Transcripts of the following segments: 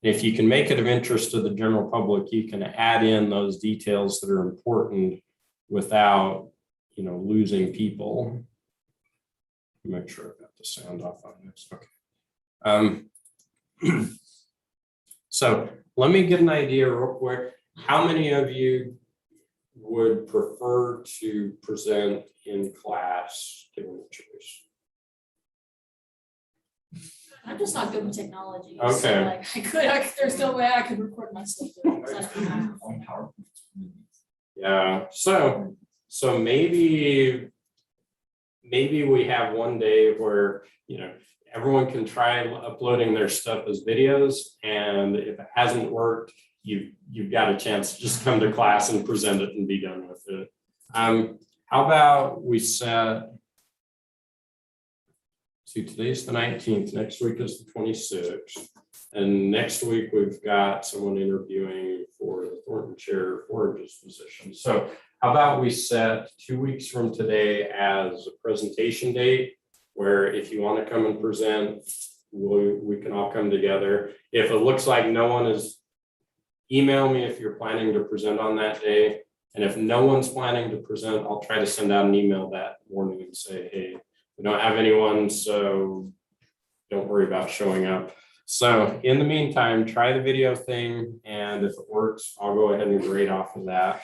If you can make it of interest to the general public, you can add in those details that are important without, losing people. Make sure I've got the sound off on this. Okay. So let me get an idea real quick. How many of you would prefer to present in class given the choice? I'm just not good with technology. Okay. So there's no way I could record myself doing it. Yeah. So maybe we have one day where, everyone can try uploading their stuff as videos. And if it hasn't worked, you've got a chance to just come to class and present it and be done with it. How about we set, today's the 19th, next week is the 26th. And next week we've got someone interviewing for the Thornton Chair Forages position. So how about we set 2 weeks from today as a presentation date, where if you want to come and present, we can all come together. If it looks like no one is, email me if you're planning to present on that day. And if no one's planning to present, I'll try to send out an email that morning and say, hey, we don't have anyone, so don't worry about showing up. So in the meantime, try the video thing. And if it works, I'll go ahead and grade off of that.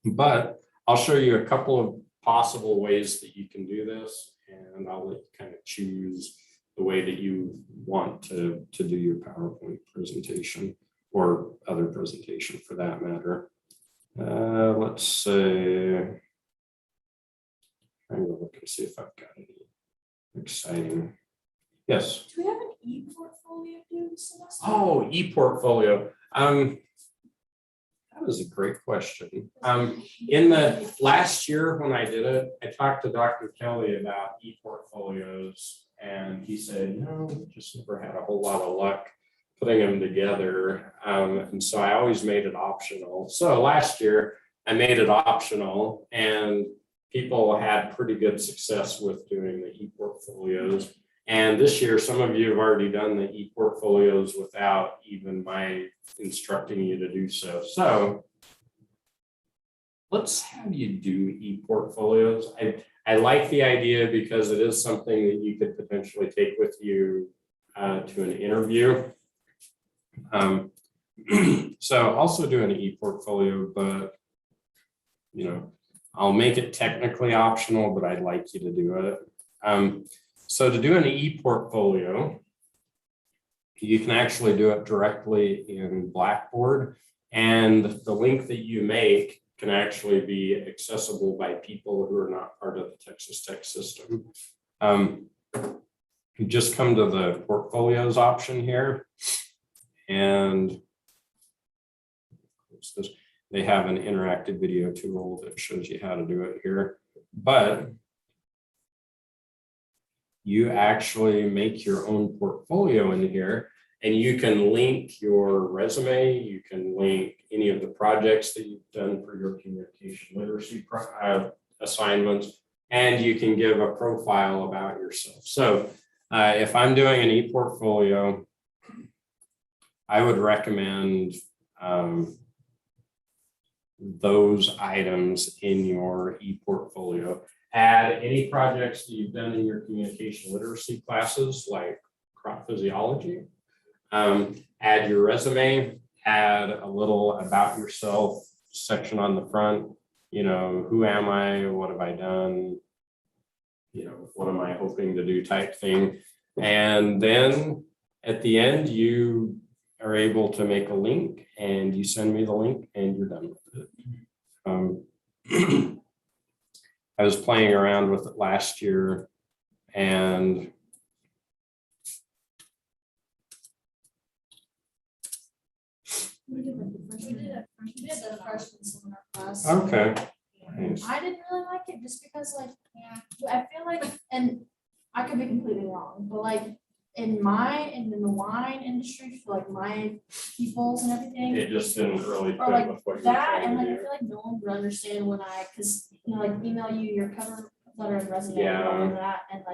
But I'll show you a couple of possible ways that you can do this. And I'll let you kind of choose the way that you want to do your PowerPoint presentation or other presentation for that matter. Let's say, I'm going to look and see if I've got any exciting. Yes. Do we have an e-portfolio due this semester? Oh, e-portfolio. That was a great question. In the last year when I did it, I talked to Dr. Kelly about e-portfolios, and he said, just never had a whole lot of luck putting them together. And so I always made it optional. So last year I made it optional, and people had pretty good success with doing the e-portfolios. And this year, some of you have already done the e-portfolios without even my instructing you to do so. So let's have you do e-portfolios. I like the idea because it is something that you could potentially take with you to an interview. So also do an e-portfolio, but I'll make it technically optional, but I'd like you to do it. So to do an e-portfolio, you can actually do it directly in Blackboard, and the link that you make can actually be accessible by people who are not part of the Texas Tech system. You just come to the portfolios option here, and they have an interactive video tool that shows you how to do it here, but you actually make your own portfolio in here, and you can link your resume. You can link any of the projects that you've done for your communication literacy assignments, and you can give a profile about yourself. So if I'm doing an e-portfolio, I would recommend those items in your e-portfolio. Add any projects that you've done in your communication literacy classes, like crop physiology. Add your resume, add a little about yourself section on the front. Who am I? What have I done? What am I hoping to do type thing. And then at the end, you are able to make a link, and you send me the link, and you're done with it. I was playing around with it last year, and We did the freshman seminar class. okay. Nice. I didn't really like it just because, I feel like, and I could be completely wrong, but in the wine industry, for my peoples and everything, It just didn't really fit or with what that, you're and trying I to do. feel like no one would understand when because email you your cover letter and resume and Yeah. all of that, and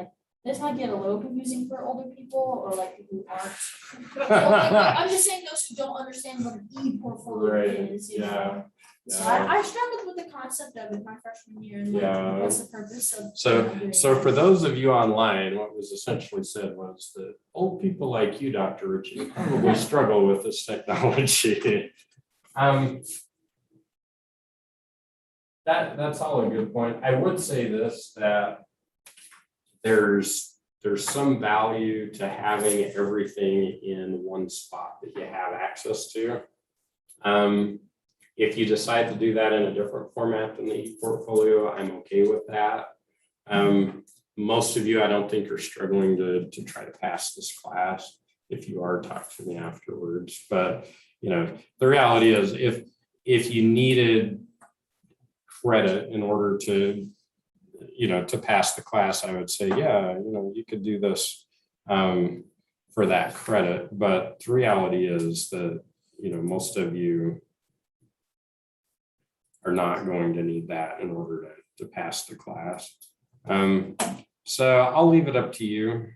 this might get a little confusing for older people or like people who aren't. I'm just saying those who don't understand what an e-portfolio Right, is, you yeah, know. So yeah. I struggled with the concept of it my freshman year and like, Yeah. what's the purpose of. So for those of you online, what was essentially said was that old people like you, Dr. Ritchie, probably struggle with this technology. That's all a good point. I would say this, that there's some value to having everything in one spot that you have access to. If you decide to do that in a different format than the e-portfolio, I'm okay with that. Most of you, I don't think, are struggling to try to pass this class. If you are, talk to me afterwards. But you know, the reality is, if you needed credit in order to, you know, to pass the class, I would say, yeah, you know, you could do this for that credit. But the reality is that, you know, most of you are not going to need that in order to pass the class. So I'll leave it up to you.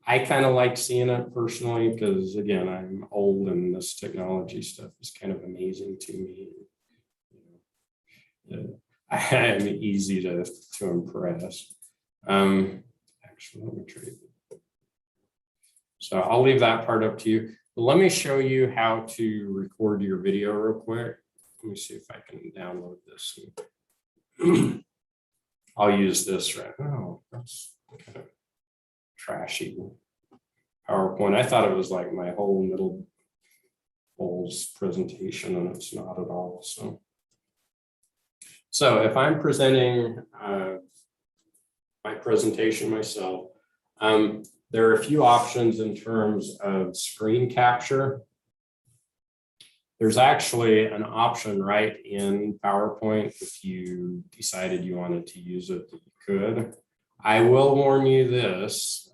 I kind of like seeing it personally because, again, I'm old and this technology stuff is kind of amazing to me. I am easy to impress. Actually, let me trade it. So I'll leave that part up to you. But let me show you how to record your video real quick. Let me see if I can download this. I'll use this right now. That's kind of trashy PowerPoint. I thought it was like my whole middle bowls presentation, and it's not at all. So if I'm presenting my presentation myself, there are a few options in terms of screen capture. There's actually an option right in PowerPoint if you decided you wanted to use it, that you could. I will warn you this,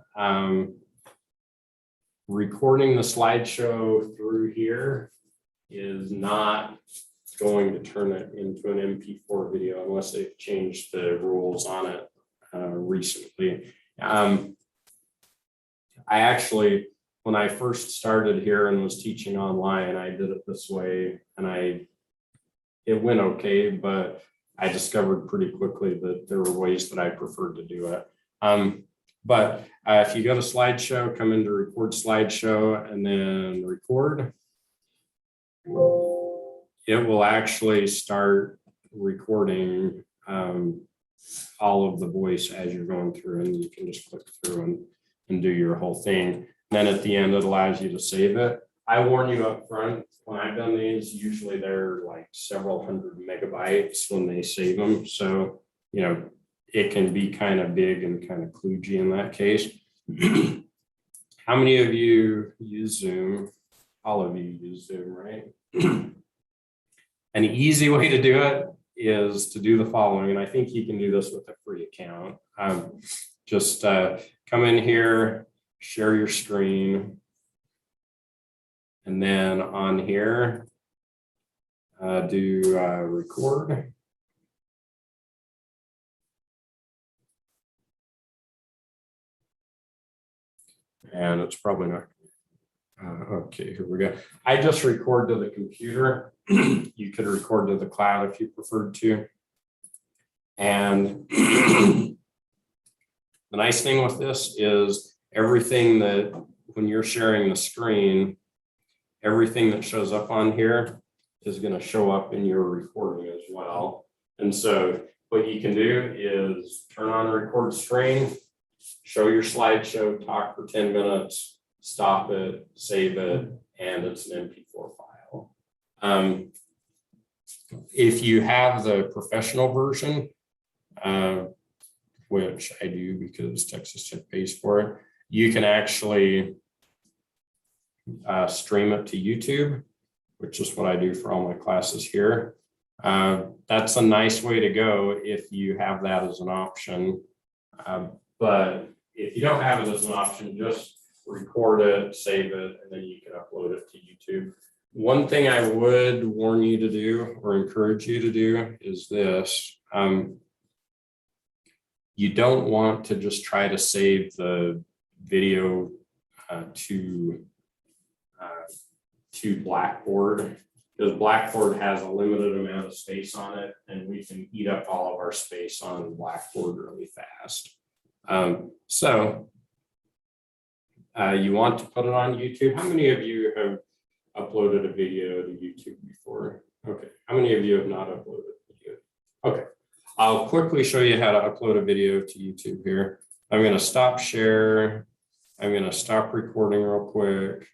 recording the slideshow through here is not going to turn it into an MP4 video unless they've changed the rules on it recently. I actually, when I first started here and was teaching online, I did it this way, and it went okay, but I discovered pretty quickly that there were ways that I preferred to do it. But if you go to slideshow, come into record slideshow and then record, it will actually start recording all of the voice as you're going through, and you can just click through and do your whole thing. Then at the end, it allows you to save it. I warn you up front, when I've done these, usually they're like several hundred megabytes when they save them. So, you know, it can be kind of big and kind of kludgy in that case. How many of you use Zoom? All of you use Zoom, right? An easy way to do it is to do the following, and I think you can do this with a free account. Just come in here, share your screen, and then on here, do record. And it's probably not. Okay, here we go. I just record to the computer. You could record to the cloud if you preferred to. And the nice thing with this is everything that, when you're sharing the screen, everything that shows up on here is going to show up in your recording as well. And so what you can do is turn on record screen, show your slideshow, talk for 10 minutes, stop it, save it, and it's an MP4 file. If you have the professional version, which I do because Texas Tech pays for it, you can actually stream it to YouTube, which is what I do for all my classes here. That's a nice way to go if you have that as an option. But if you don't have it as an option, just record it, save it, and then you can upload it to YouTube. One thing I would warn you to do or encourage you to do is this. You don't want to just try to save the video to Blackboard, because Blackboard has a limited amount of space on it, and we can eat up all of our space on Blackboard really fast. So you want to put it on YouTube. How many of you have uploaded a video to YouTube before? Okay. How many of you have not uploaded a video? Okay. I'll quickly show you how to upload a video to YouTube here. I'm going to stop share. I'm going to stop recording real quick.